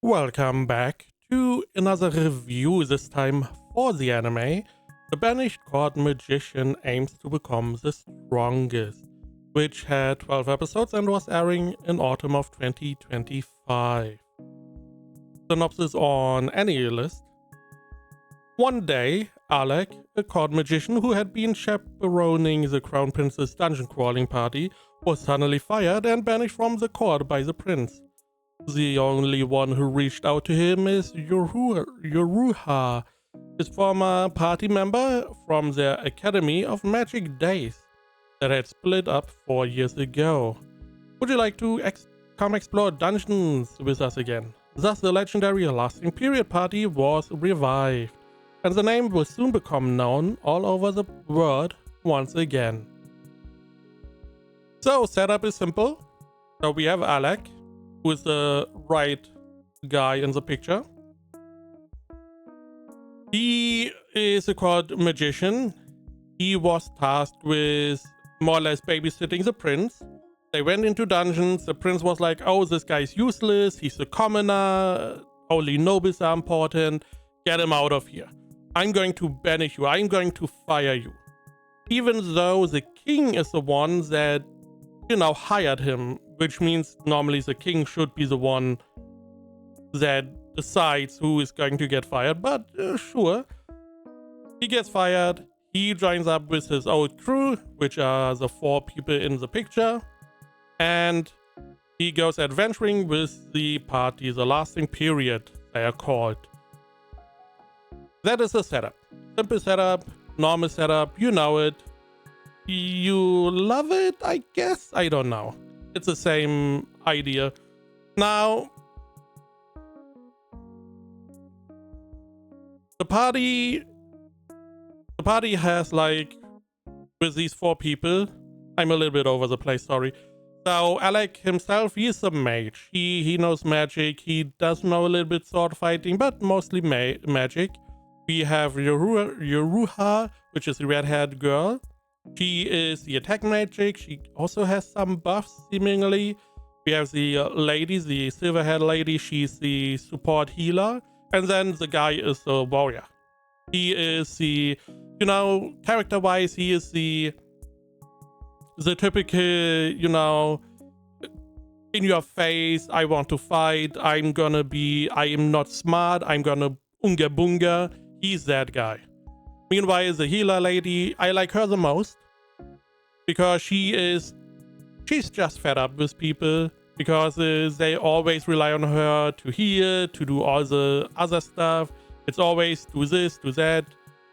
Welcome back to another review, this time for the anime. The Banished Court Magician aims to become the strongest, which had 12 episodes and was airing in autumn of 2025. Synopsis on any list. One day, Alec, a court magician who had been chaperoning the Crown Prince's dungeon crawling party, was suddenly fired and banished from the court by the prince. The only one who reached out to him is Yoruha, his former party member from their Academy of Magic Days that had split up 4 years ago. Would you like to come explore dungeons with us again? Thus, the legendary Lasting Period party was revived, and the name will soon become known all over the world once again. So, setup is simple. So we have Alec, who is the right guy in the picture. He is a court magician. He was tasked with more or less babysitting the prince. They went into dungeons. The prince was like, oh, this guy's useless. He's a commoner. Only nobles are important. Get him out of here. I'm going to banish you. I'm going to fire you. Even though the king is the one that, hired him, which means normally the king should be the one that decides who is going to get fired. But sure, he gets fired. He joins up with his old crew, which are the 4 people in the picture. And he goes adventuring with the party, the Lasting Period, they are called. That is the setup. Simple setup, normal setup, you know it. You love it, I guess? I don't know. It's the same idea. Now, the party has, like, with these 4 people, I'm a little bit over the place, sorry. So Alec himself, he is a mage. He knows magic. He does know a little bit sword fighting, but mostly magic. We have Yoruha, which is the red-haired girl. She is the attack magic. She also has some buffs, seemingly. We have the lady, the silver-haired lady. She's the support healer. And then the guy is the warrior. He is the, character-wise, he is the typical, in your face, I want to fight, I am not smart, I'm gonna unga bunga. He's that guy. Meanwhile, the healer lady, I like her the most because she's just fed up with people because they always rely on her to heal, to do all the other stuff. It's always do this, do that,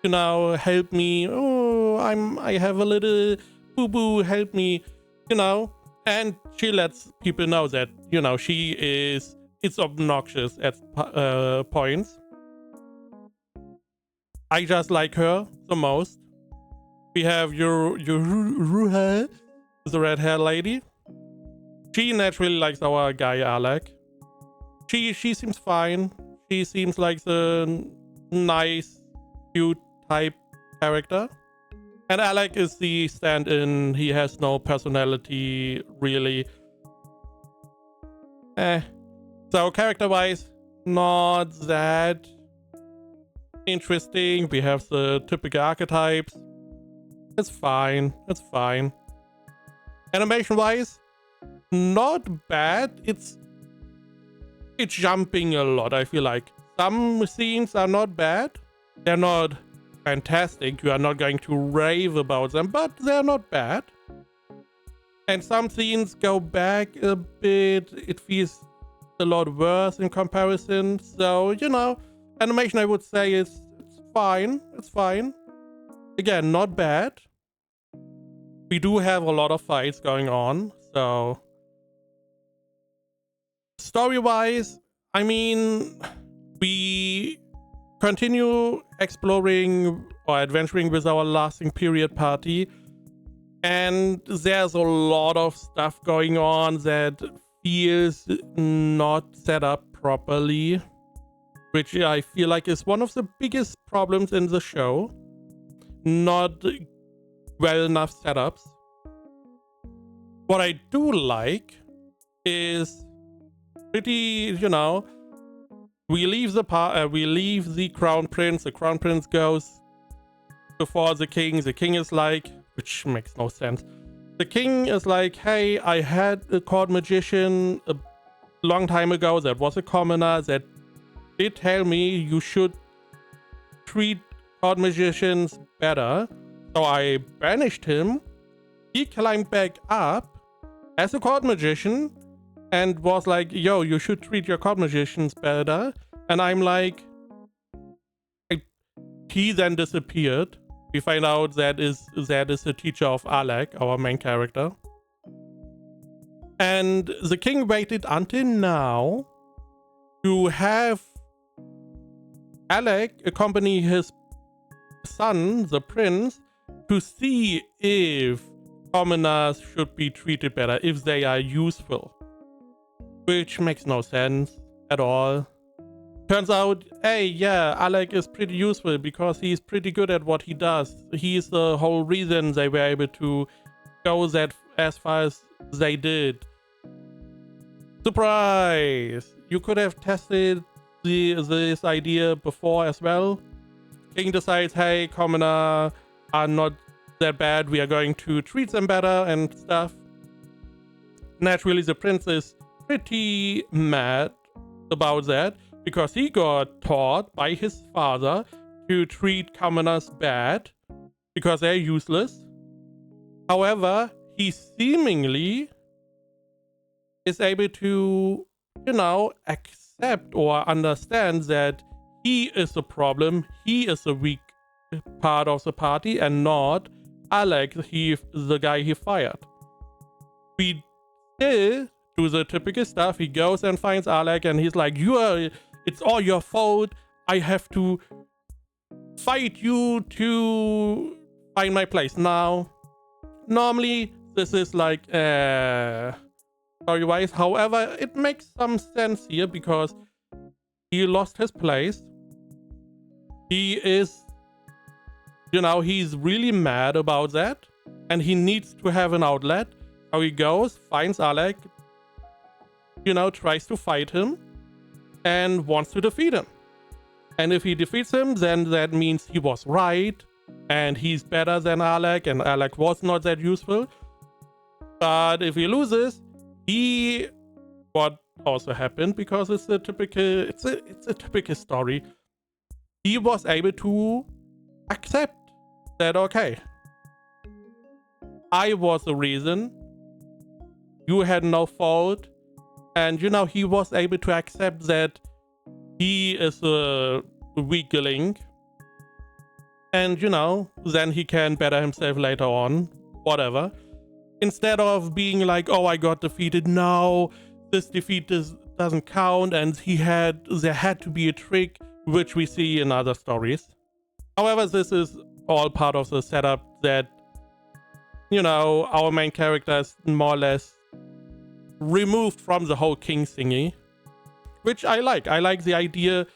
help me. Oh, I have a little boo-boo, help me, and she lets people know that, it's obnoxious at points. I just like her the most. We have Ruha, the red-haired lady. She naturally likes our guy Alec. She seems fine. She seems like the nice, cute type character. And Alec is the stand-in. He has no personality, really. So character-wise, not that interesting. We have the typical archetypes. It's fine. It's fine. Animation-wise, not bad. It's jumping a lot, I feel like. Some scenes are not bad. They're not fantastic. You are not going to rave about them, but they're not bad. And some scenes go back a bit. It feels a lot worse in comparison. So, animation, I would say, it's fine. It's fine. Again, not bad. We do have a lot of fights going on, so story-wise, I mean, we continue exploring or adventuring with our Lasting Period party, and there's a lot of stuff going on that feels not set up properly, which I feel like is one of the biggest problems in the show. Not well enough setups. What I do like is pretty, we leave the crown prince. The crown prince goes before the king. The king is like, which makes no sense. The king is like, hey, I had a court magician a long time ago that was a commoner that did tell me you should treat court magicians better. So I banished him. He climbed back up as a court magician and was like, yo, you should treat your court magicians better. And I'm like, he then disappeared. We find out that is the teacher of Alec, our main character. And the king waited until now to have Alec accompany his son, the prince, to see if commoners should be treated better, if they are useful. Which makes no sense at all. Turns out, hey, yeah, Alec is pretty useful because he's pretty good at what he does. He's the whole reason they were able to go that as far as they did. Surprise! You could have tested this idea before as well. King decides, hey, commoner are not that bad. We are going to treat them better and stuff. Naturally, the prince is pretty mad about that because he got taught by his father to treat commoners bad because they're useless. However, he seemingly is able to, accept or understand that he is the problem, he is the weak part of the party, and not Alec, the guy he fired. We still do the typical stuff. He goes and finds Alec and he's like, it's all your fault. I have to fight you to find my place. Now, normally this is like story-wise. However, it makes some sense here because he lost his place. He is, he's really mad about that and he needs to have an outlet. So he goes, finds Alec, tries to fight him and wants to defeat him. And if he defeats him, then that means he was right and he's better than Alec and Alec was not that useful. But if he loses, what also happened, because it's a typical story, he was able to accept that, okay, I was the reason, you had no fault, and he was able to accept that he is a weakling, and then he can better himself later on, whatever, instead of being like, oh, I got defeated, no, this defeat doesn't count, and there had to be a trick, which we see in other stories. However, this is all part of the setup that, our main character is more or less removed from the whole king thingy, which I like. I like the idea,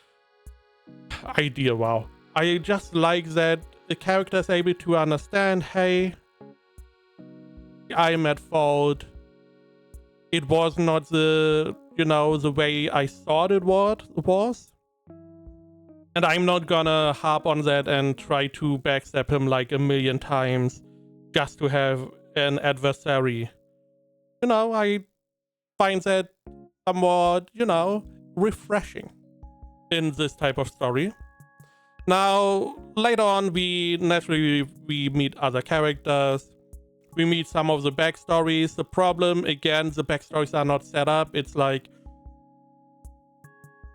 wow. I just like that the character is able to understand, hey, I'm at fault. It was not the way I thought it was. And I'm not gonna harp on that and try to backstab him like a million times just to have an adversary. I find that somewhat, refreshing in this type of story. Now, later on, we meet other characters. We meet some of the backstories. The problem, again, the backstories are not set up. It's like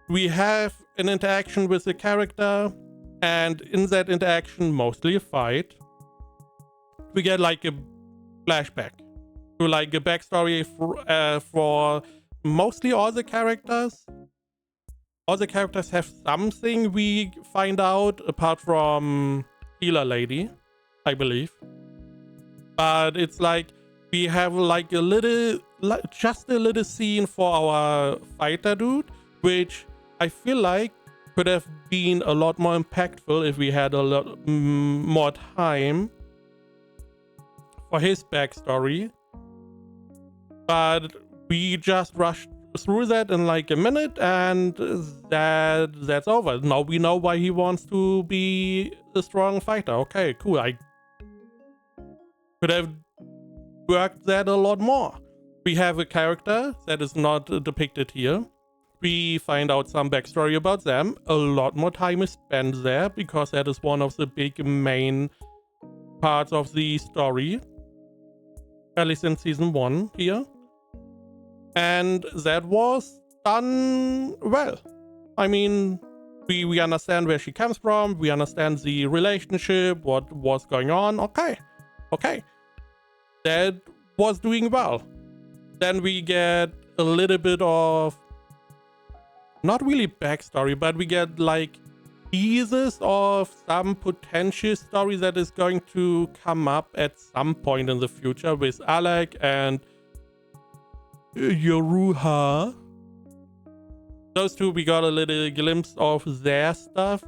we have an interaction with the character, and in that interaction, mostly a fight, we get like a flashback to like a backstory for mostly all the characters. All the characters have something we find out, apart from Healer Lady, I believe. But it's like we have like just a little scene for our fighter dude, which I feel like could have been a lot more impactful if we had a lot more time for his backstory. But we just rushed through that in like a minute, and that's over. Now we know why he wants to be a strong fighter. Okay, cool. I could have worked that a lot more. We have a character that is not depicted here. We find out some backstory about them. A lot more time is spent there because that is one of the big main parts of the story, at least in season 1 here. And that was done well. I mean, we understand where she comes from. We understand the relationship, what was going on. Okay. That was doing well. Then we get a little bit of, not really backstory, but we get like teasers of some potential story that is going to come up at some point in the future with Alec and Yoruha. Those two, we got a little glimpse of their stuff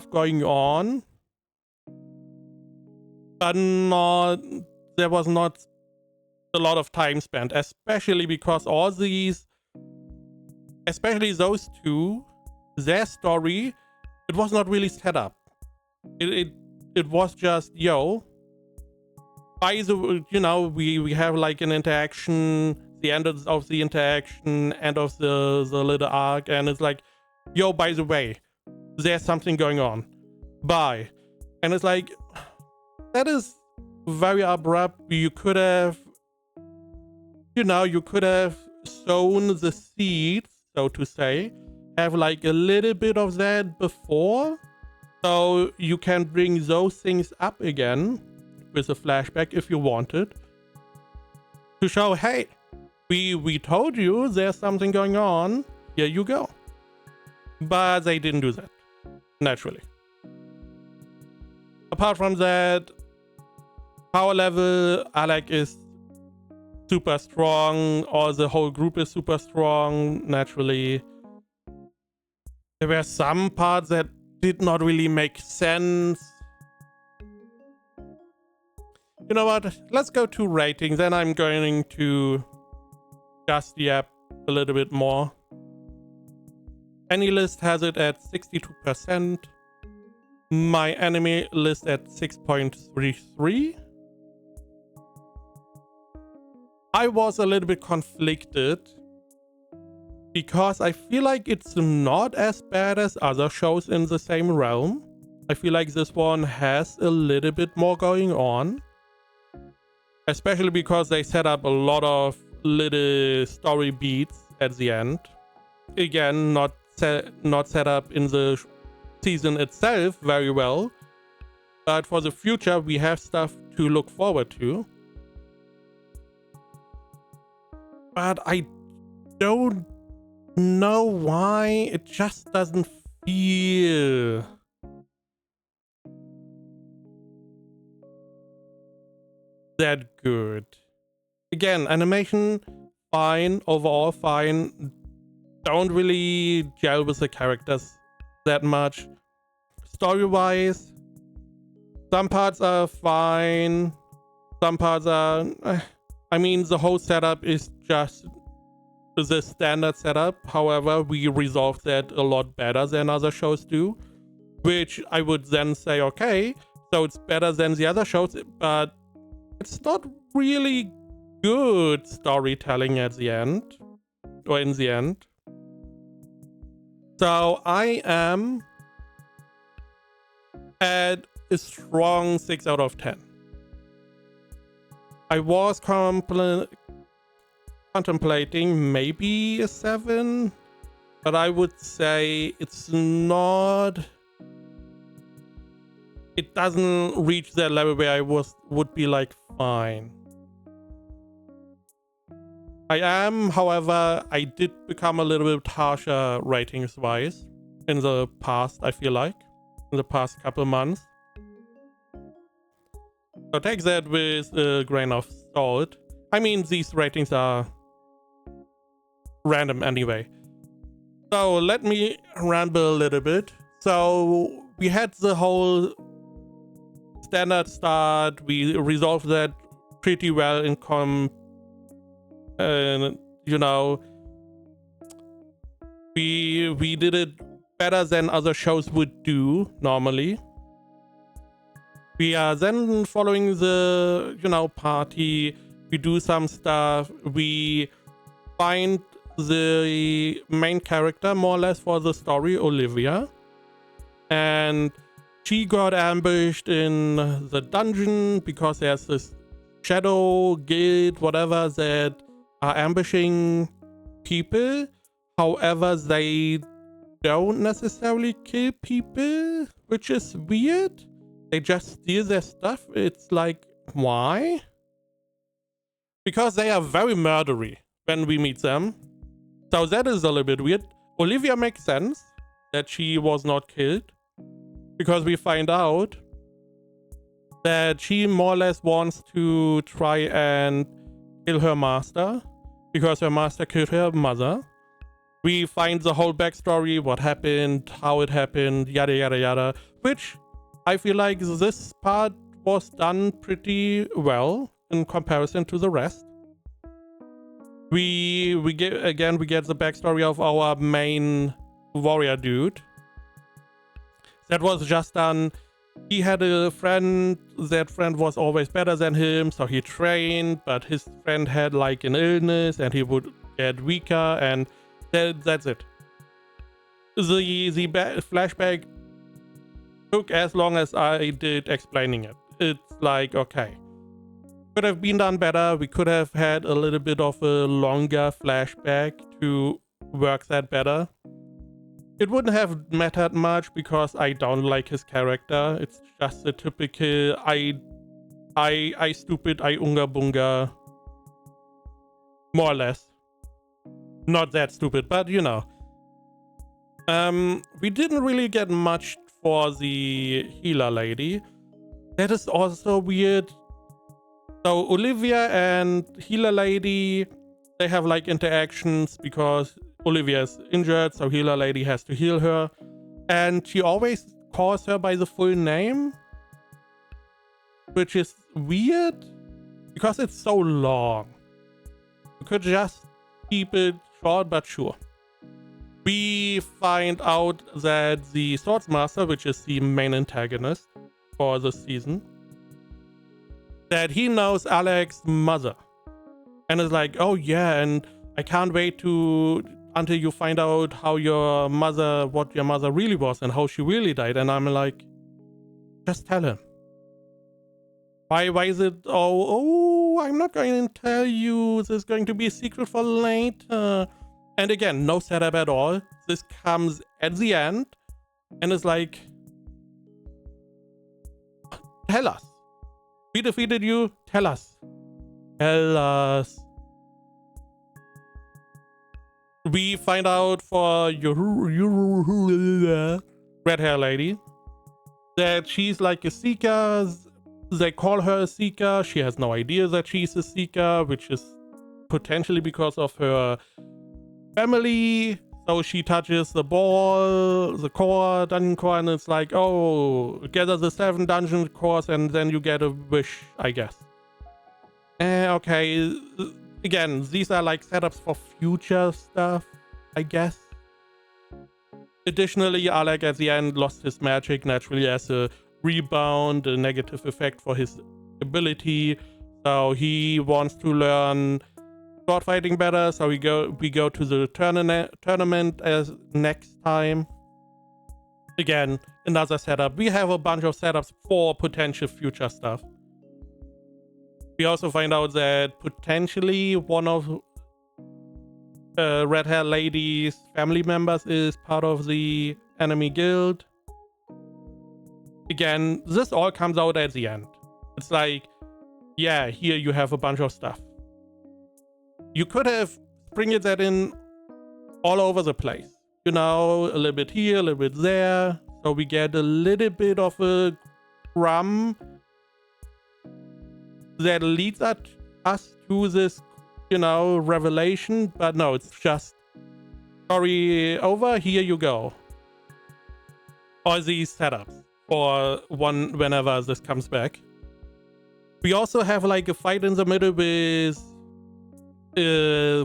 going on, but there was not a lot of time spent, especially because all these, especially those two, their story, it was not really set up. It was just, yo, by the, you know, we have like an interaction, the end of the interaction, end of the little arc, and it's like, yo, by the way, there's something going on. Bye. And it's like, that is very abrupt. You could have, you know, you could have sown the seeds, so to say, have like a little bit of that before, so you can bring those things up again with a flashback if you wanted, to show, hey, we told you there's something going on, here you go. But they didn't do that, naturally. Apart from that, power level, Alec is super strong, or the whole group is super strong, naturally. There were some parts that did not really make sense. You know what? Let's go to ratings, then I'm going to just yap a little bit more. AnyList has it at 62%. My anime list at 6.33. I was a little bit conflicted because I feel like it's not as bad as other shows in the same realm. I feel like this one has a little bit more going on, especially because they set up a lot of little story beats at the end. Again, not set up in the season itself very well, but for the future we have stuff to look forward to. But I don't know why it just doesn't feel that good. Again, animation fine, overall fine. Don't really gel with the characters that much. Story-wise, some parts are fine, some parts are... I mean, the whole setup is just the standard setup. However, we resolved that a lot better than other shows do, which I would then say, okay, so it's better than the other shows, but it's not really good storytelling at the end, or in the end. So I am at a strong 6 out of 10. I was contemplating maybe a 7, but I would say it's not... It doesn't reach that level where I would be like, fine. I am, however, I did become a little bit harsher ratings-wise in the past, I feel like, in the past couple months. So take that with a grain of salt. I mean, these ratings are random anyway. So let me ramble a little bit. So we had the whole standard start. We resolved that pretty well in you know, We did it better than other shows would do normally. We are then following the, party. We do some stuff. We find the main character, more or less, for the story, Olivia. And she got ambushed in the dungeon because there's this shadow guild, whatever, that are ambushing people. However, they don't necessarily kill people, which is weird. They just steal their stuff. It's like, why? Because they are very murdery when we meet them. So that is a little bit weird. Olivia makes sense that she was not killed, because we find out that she more or less wants to try and kill her master, because her master killed her mother. We find the whole backstory, what happened, how it happened, yada yada yada, which I feel like this part was done pretty well in comparison to the rest. We get the backstory of our main warrior dude. That was just done. He had a friend. That friend was always better than him, so he trained, but his friend had like an illness and he would get weaker, and that's it. The flashback took as long as I did explaining it. It's like, okay, could have been done better. We could have had a little bit of a longer flashback to work that better. It wouldn't have mattered much because I don't like his character. It's just a typical I stupid, I unga bunga, more or less. Not that stupid, but we didn't really get much for the healer lady. That is also weird. So Olivia and healer lady, they have like interactions because Olivia is injured, so healer lady has to heal her, and she always calls her by the full name, which is weird because it's so long. You could just keep it short, but sure. We find out that the Swordsmaster, which is the main antagonist for the season, that he knows Alex's mother, and is like, oh yeah, and I can't wait until you find out what your mother really was and how she really died. And I'm like, just tell him. Why is it, I'm not going to tell you, this is going to be a secret for later. And again, no setup at all. This comes at the end and it's like, tell us. We defeated you, tell us. Tell us. We find out for your red hair lady that she's like a seeker. They call her a seeker. She has no idea that she's a seeker, which is potentially because of her family. So she touches the ball, the core, dungeon core, and it's like, oh, gather the 7 dungeon cores and then you get a wish, I guess. Okay. Again, these are like setups for future stuff, I guess. Additionally, Alec at the end lost his magic naturally as a rebound, a negative effect for his ability. So he wants to learn sword fighting better. So we go to the tournament as next time. Again, another setup. We have a bunch of setups for potential future stuff. We also find out that potentially one of red hair lady's family members is part of the enemy guild. Again, this all comes out at the end. It's like, yeah, here you have a bunch of stuff. You could have sprinkled that in all over the place. A little bit here, a little bit there. So we get a little bit of a crumb that leads us to this, revelation. But no, it's just story over, here you go. All these setups for whenever this comes back. We also have like a fight in the middle with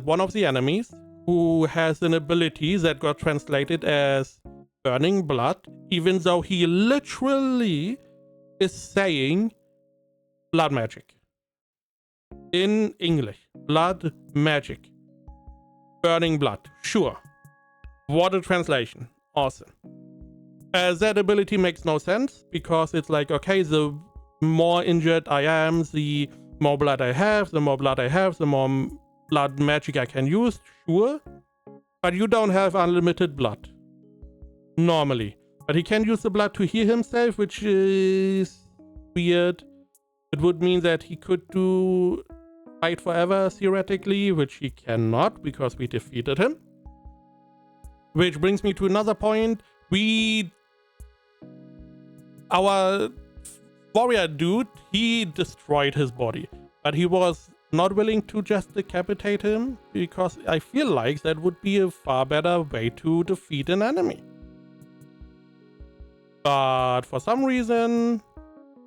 one of the enemies, who has an ability that got translated as burning blood, even though he literally is saying blood magic. In English, blood magic. Burning blood, sure. What a translation. Awesome. That ability makes no sense because it's like, okay, the more injured I am, the more blood I have, the more blood I have, the more blood magic I can use, sure. But you don't have unlimited blood. Normally. But he can use the blood to heal himself, which is weird. It would mean that he could fight forever, theoretically, which he cannot because we defeated him. Which brings me to another point. Our warrior dude, he destroyed his body. But he was not willing to just decapitate him because I feel like that would be a far better way to defeat an enemy. But for some reason,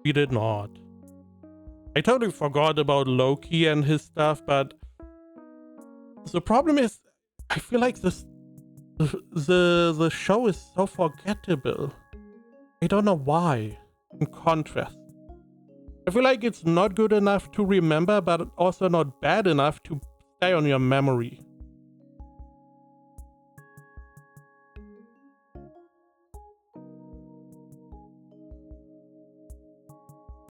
we did not. I totally forgot about Loki and his stuff, but the problem is, I feel like the show is so forgettable. I don't know why. In contrast, I feel like it's not good enough to remember, but also not bad enough to stay on your memory.